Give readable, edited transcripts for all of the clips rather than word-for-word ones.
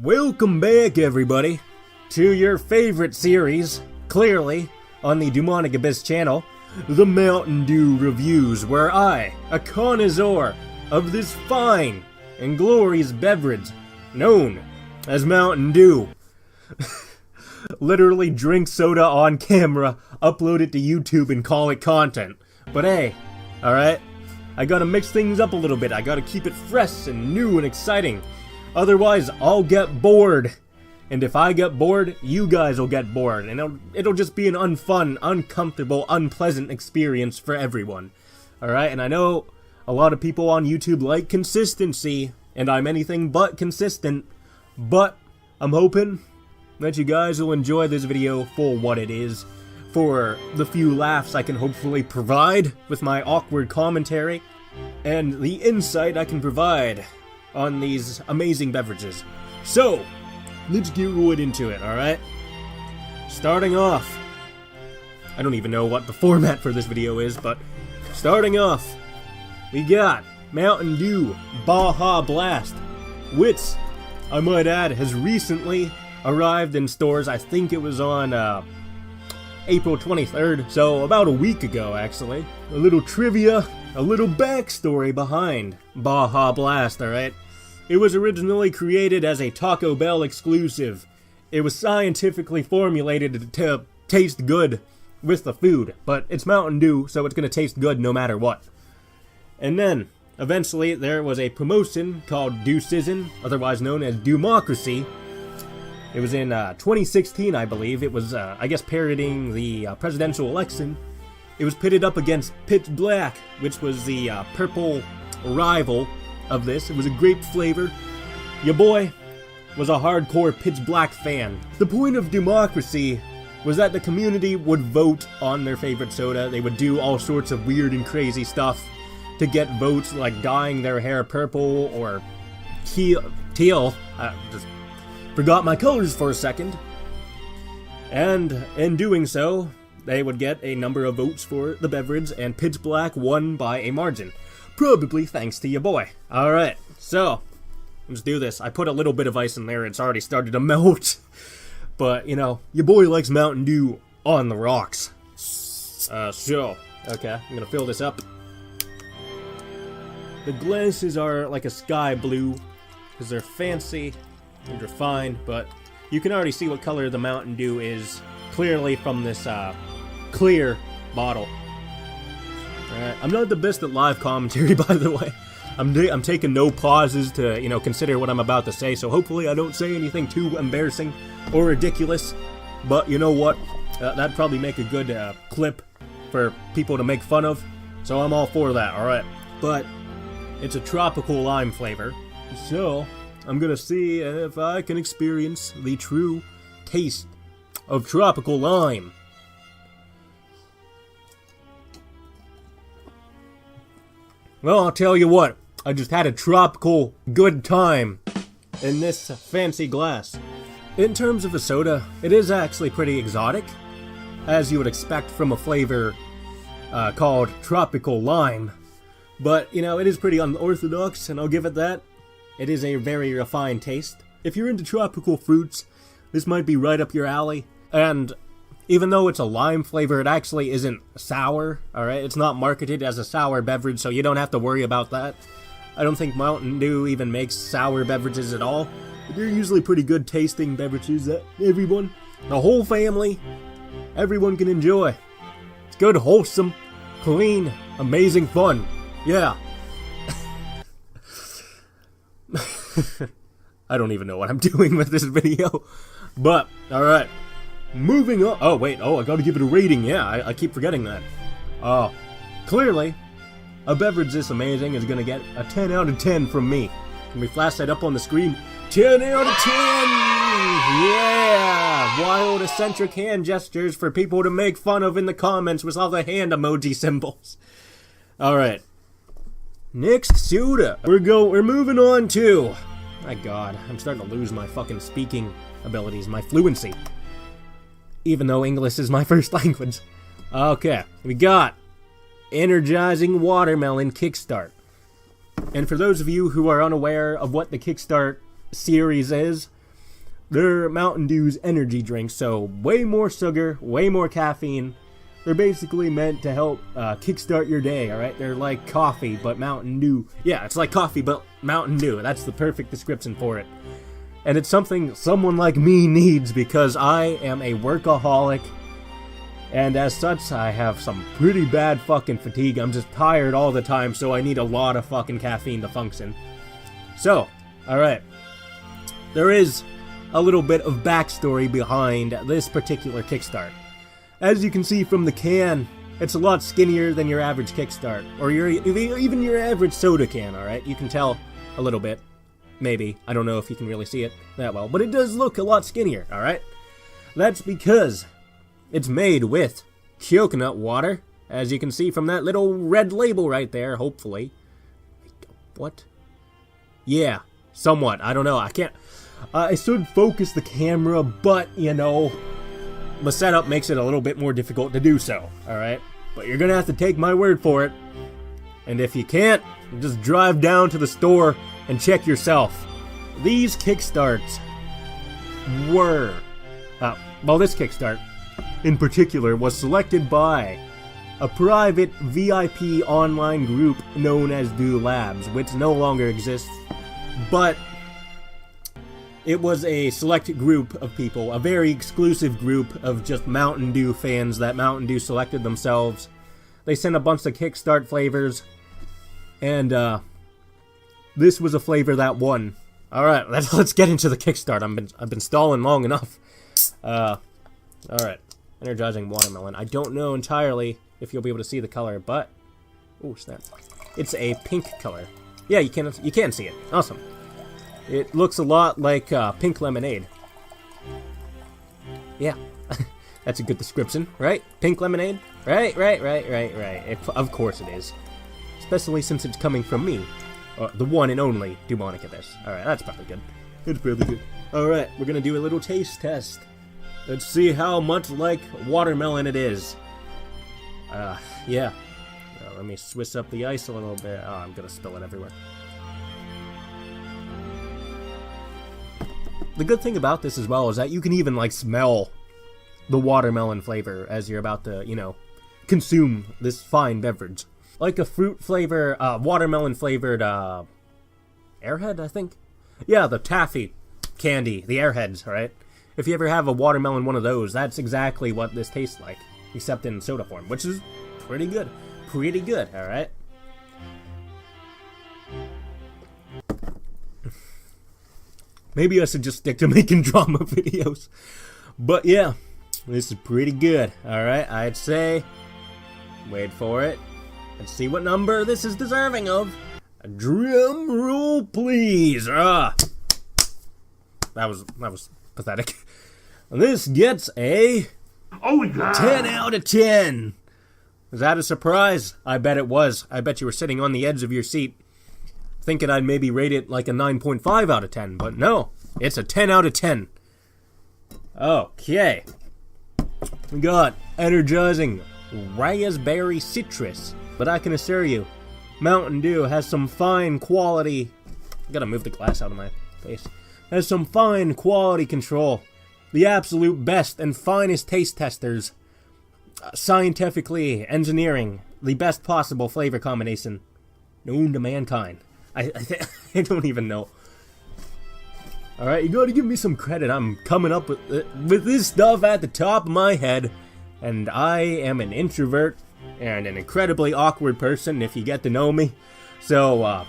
Welcome back, everybody, to your favorite series, clearly, on the Dewmonic Abyss channel, the Mountain Dew Reviews, where I, a connoisseur of this fine and glorious beverage, known as Mountain Dew, literally drink soda on camera, upload it to YouTube, and call it content. But hey, alright, I gotta mix things up a little bit, I gotta keep it fresh and new and exciting. Otherwise, I'll get bored. And if I get bored, you guys will get bored. And it'll just be an unfun, uncomfortable, unpleasant experience for everyone. Alright, and I know a lot of people on YouTube like consistency, and I'm anything but consistent. But I'm hoping that you guys will enjoy this video for what it is. For the few laughs I can hopefully provide with my awkward commentary. And the insight I can provide on these amazing beverages. So, let's get right into it, alright? Starting off, I don't even know what the format for this video is, but starting off, we got Mountain Dew Baja Blast, which, I might add, has recently arrived in stores. I think it was on April 23rd, so about a week ago, actually. A little trivia, a little backstory behind Baja Blast, alright? It was originally created as a Taco Bell exclusive. It was scientifically formulated to taste good with the food, but it's Mountain Dew, so it's gonna taste good no matter what. And then, eventually, there was a promotion called Dew Season, otherwise known as Dewmocracy. It was in 2016, I believe. It was, I guess, parodying the presidential election. It was pitted up against Pitch Black, which was the purple rival of this. It was a grape flavor. Your boy was a hardcore Pitch Black fan. The point of Dewmocracy was that the community would vote on their favorite soda. They would do all sorts of weird and crazy stuff to get votes, like dyeing their hair purple or teal. I just forgot my colors for a second. And in doing so, they would get a number of votes for the beverage, and Pitch Black won by a margin. Probably thanks to your boy. Alright, so, let's do this. I put a little bit of ice in there, it's already started to melt. But, you know, your boy likes Mountain Dew on the rocks. Okay, I'm gonna fill this up. The glasses are like a sky blue, because they're fancy and refined, but you can already see what color the Mountain Dew is, clearly from this, clear bottle. Alright, I'm not the best at live commentary, by the way. I'm taking no pauses to, you know, consider what I'm about to say, so hopefully I don't say anything too embarrassing or ridiculous. But you know what? That'd probably make a good clip for people to make fun of, so I'm all for that, alright? But it's a tropical lime flavor, so I'm gonna see if I can experience the true taste of tropical lime. Well, I'll tell you what, I just had a tropical good time in this fancy glass. In terms of the soda, it is actually pretty exotic, as you would expect from a flavor called tropical lime. But, you know, it is pretty unorthodox, and I'll give it that. It is a very refined taste. If you're into tropical fruits, this might be right up your alley. And even though it's a lime flavor, it actually isn't sour, alright? It's not marketed as a sour beverage, so you don't have to worry about that. I don't think Mountain Dew even makes sour beverages at all. But they're usually pretty good tasting beverages that everyone, the whole family, everyone can enjoy. It's good, wholesome, clean, amazing fun. Yeah. I don't even know what I'm doing with this video. But, alright. Moving on. Oh, wait. Oh, I gotta give it a rating. Yeah, I keep forgetting that. Clearly, a beverage this amazing is gonna get a 10 out of 10 from me. Can we flash that up on the screen? 10 out of 10! Yeah! Wild, eccentric hand gestures for people to make fun of in the comments with all the hand emoji symbols. Alright. Next soda. We're moving on to... My god, I'm starting to lose my fucking speaking abilities, my fluency. Even though English is my first language. Okay, we got Energizing Watermelon Kickstart. And for those of you who are unaware of what the Kickstart series is, They're Mountain Dew's energy drinks, so way more sugar, way more caffeine. They're basically meant to help kickstart your day, alright? They're like coffee, but Mountain Dew. Yeah, it's like coffee, but Mountain Dew. That's the perfect description for it. And it's something someone like me needs because I am a workaholic. And as such, I have some pretty bad fucking fatigue. I'm just tired all the time, so I need a lot of fucking caffeine to function. So, alright. There is a little bit of backstory behind this particular Kickstart. As you can see from the can, it's a lot skinnier than your average Kickstart, or even your average soda can, alright? You can tell a little bit. Maybe. I don't know if you can really see it that well, but it does look a lot skinnier, alright? That's because it's made with coconut water, as you can see from that little red label right there, hopefully. What? Yeah, somewhat. I don't know. I can't... I should focus the camera, but, you know, the setup makes it a little bit more difficult to do so, alright? But you're gonna have to take my word for it. And if you can't, just drive down to the store and check yourself. These Kickstarts were... well, this Kickstart, in particular, was selected by a private VIP online group known as Dew Labs, which no longer exists, but... it was a select group of people, a very exclusive group of just Mountain Dew fans that Mountain Dew selected themselves. They sent a bunch of Kickstart flavors, and this was a flavor that won. Alright, let's get into the Kickstart. I've been stalling long enough. Alright, energizing watermelon. I don't know entirely if you'll be able to see the color, but... oh, snap. It's a pink color. Yeah, you can see it. Awesome. It looks a lot like pink lemonade. Yeah, that's a good description, right? Pink lemonade? Right. Of course it is. Especially since it's coming from me. The one and only Dewmonic at this. Alright, that's probably good. It's probably good. Alright, we're gonna do a little taste test. Let's see how much like watermelon it is. Yeah. Let me Swiss up the ice a little bit. Oh, I'm gonna spill it everywhere. The good thing about this as well is that you can even, like, smell the watermelon flavor as you're about to, you know, consume this fine beverage. Like a fruit flavor, watermelon flavored, Airhead, I think? Yeah, the taffy candy, the Airheads, alright? If you ever have a watermelon one of those, that's exactly what this tastes like, except in soda form, which is pretty good. Pretty good, alright? Maybe I should just stick to making drama videos. But yeah, this is pretty good. Alright, I'd say... wait for it. Let's see what number this is deserving of. A drum roll, please. That was pathetic. This gets a... oh, yeah. 10 out of 10. Was that a surprise? I bet it was. I bet you were sitting on the edge of your seat, thinking I'd maybe rate it like a 9.5 out of 10, but no, it's a 10 out of 10. Okay. We got energizing raspberry citrus, but I can assure you, Mountain Dew has some fine quality... I gotta move the glass out of my face. Has some fine quality control. The absolute best and finest taste testers. Scientifically engineering the best possible flavor combination known to mankind. I don't even know. Alright, you gotta give me some credit. I'm coming up with this stuff at the top of my head. And I am an introvert and an incredibly awkward person if you get to know me. So,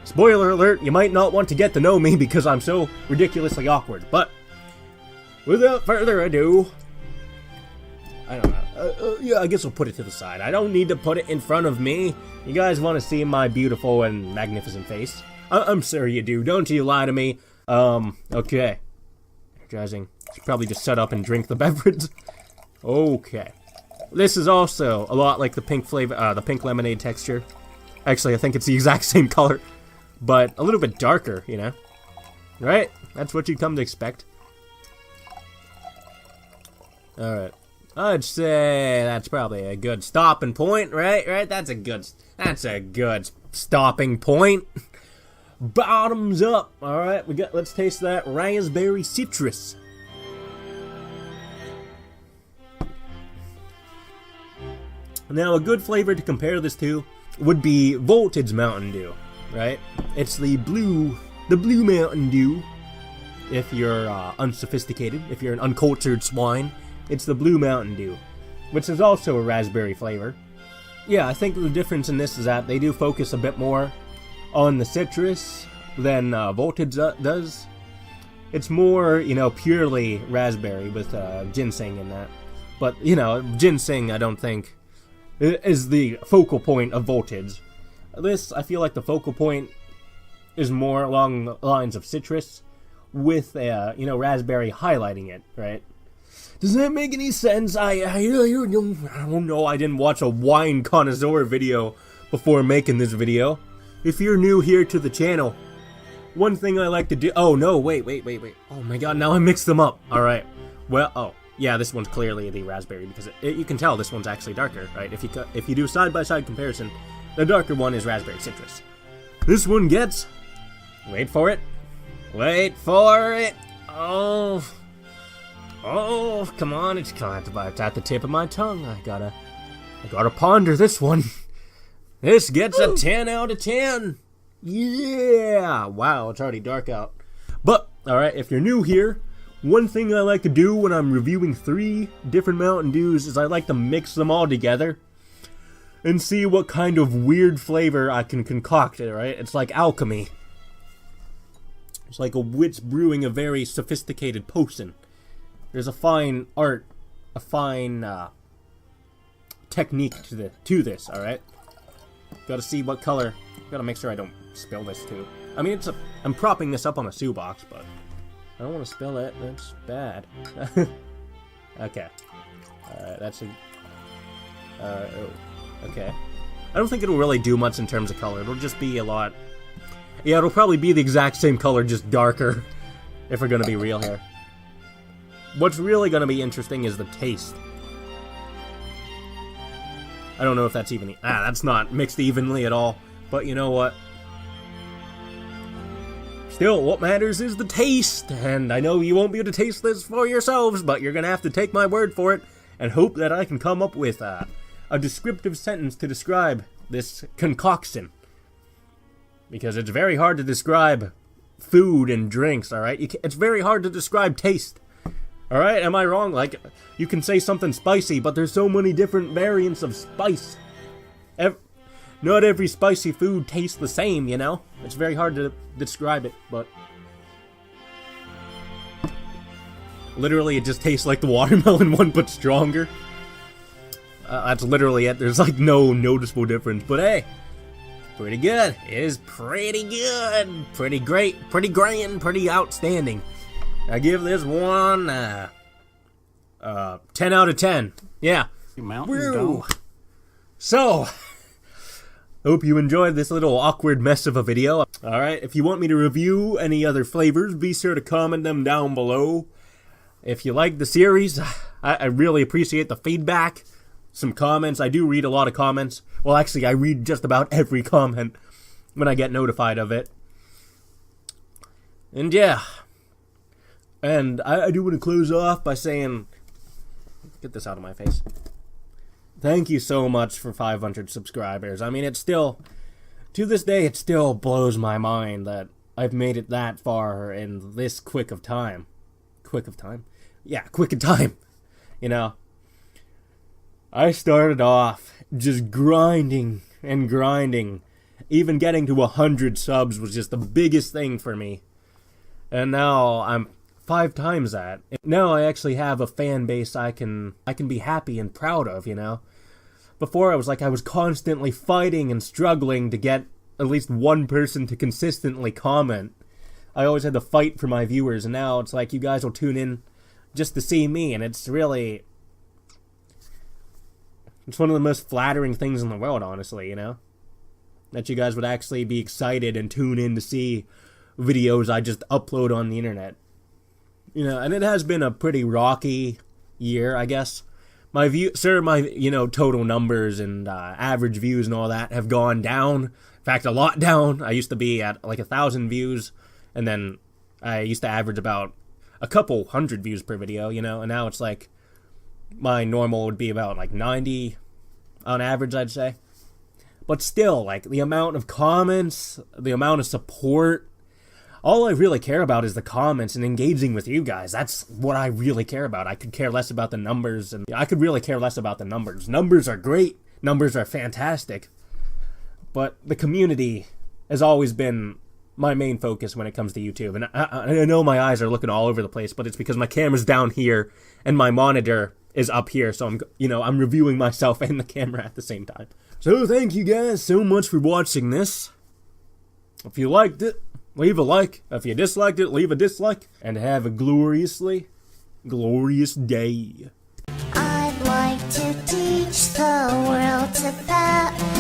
spoiler alert, you might not want to get to know me because I'm so ridiculously awkward. But, without further ado... I don't know. Yeah, I guess we'll put it to the side. I don't need to put it in front of me. You guys want to see my beautiful and magnificent face? I'm sure you do. Don't you lie to me. Okay. Energizing. Should probably just shut up and drink the beverage. Okay. This is also a lot like the pink flavor, the pink lemonade texture. Actually, I think it's the exact same color, but a little bit darker, you know? Right? That's what you'd come to expect. Alright. I'd say that's probably a good stopping point, right? That's a good stopping point. Bottoms up. All right, let's taste that raspberry citrus. Now, a good flavor to compare this to would be Voltage Mountain Dew, right? It's the blue Mountain Dew. If you're unsophisticated, if you're an uncultured swine, it's the blue Mountain Dew, which is also a raspberry flavor. Yeah, I think the difference in this is that they do focus a bit more on the citrus than Voltage does. It's more, purely raspberry with ginseng in that. But, ginseng, I don't think, is the focal point of Voltage. This, I feel like the focal point is more along the lines of citrus with, raspberry highlighting it, right? Does that make any sense? I don't know. I didn't watch a wine connoisseur video before making this video. If you're new here to the channel, one thing I like to do... Oh, no, wait. Oh my god, now I mixed them up. Alright. Well, oh. Yeah, this one's clearly the raspberry, because you can tell this one's actually darker, right? If you do side-by-side comparison, the darker one is raspberry citrus. This one gets... Wait for it. Oh, come on, it's at the tip of my tongue. I gotta ponder this one. This gets a 10 out of 10. Yeah! Wow, it's already dark out. But, alright, if you're new here, one thing I like to do when I'm reviewing 3 different Mountain Dews is I like to mix them all together and see what kind of weird flavor I can concoct it, right? It's like alchemy. It's like a witch brewing a very sophisticated potion. There's a fine art, a fine technique to this, alright? Gotta see what color. Gotta make sure I don't spill this too. I mean, I'm propping this up on a shoebox, but I don't want to spill it. That's bad. Okay. That's a... oh. Okay. I don't think it'll really do much in terms of color. It'll just be a lot... Yeah, it'll probably be the exact same color, just darker, if we're gonna be real here. What's really gonna be interesting is the taste. I don't know if that's even... that's not mixed evenly at all. But you know what? Still, what matters is the taste. And I know you won't be able to taste this for yourselves, but you're gonna have to take my word for it and hope that I can come up with a descriptive sentence to describe this concoction. Because it's very hard to describe food and drinks, alright? It's very hard to describe taste. Alright, am I wrong? Like, you can say something spicy, but there's so many different variants of spice. Not every spicy food tastes the same, you know? It's very hard to describe it, but... Literally, it just tastes like the watermelon one, but stronger. That's literally it. There's, like, no noticeable difference. But, hey, pretty good. It is pretty good. Pretty great. Pretty grand. Pretty outstanding. I give this one, 10 out of 10. Yeah. Woo. So, hope you enjoyed this little awkward mess of a video. Alright, if you want me to review any other flavors, be sure to comment them down below. If you like the series, I really appreciate the feedback. Some comments. I do read a lot of comments. Well, actually, I read just about every comment when I get notified of it. And yeah. And I do want to close off by saying... Get this out of my face. Thank you so much for 500 subscribers. I mean, it's still... To this day, it still blows my mind that I've made it that far in this quick of time. Quick of time? Yeah, quick of time. You know, I started off just grinding and grinding. Even getting to 100 subs was just the biggest thing for me. And now I'm 5 times that. Now I actually have a fan base I can be happy and proud of, you know. Before I was constantly fighting and struggling to get at least one person to consistently comment. I always had to fight for my viewers, and now it's like you guys will tune in just to see me, and it's really... It's one of the most flattering things in the world, honestly, you know? That you guys would actually be excited and tune in to see videos I just upload on the internet. You know, and it has been a pretty rocky year, I guess. my total numbers and average views and all that have gone down. In fact, a lot down. I used to be at like 1,000 views, and then I used to average about a couple hundred views per video, and now it's like my normal would be about like 90 on average, I'd say. But still, like, the amount of comments, the amount of support, all I really care about is the comments and engaging with you guys. That's what I really care about. I could care less about the numbers, and I could really care less about the numbers. Numbers are great. Numbers are fantastic. But the community has always been my main focus when it comes to YouTube. And I know my eyes are looking all over the place, but it's because my camera's down here and my monitor is up here. So I'm reviewing myself and the camera at the same time. So thank you guys so much for watching this. If you liked it, leave a like. If you disliked it, leave a dislike. And have a glorious day. I'd like to teach the world to that.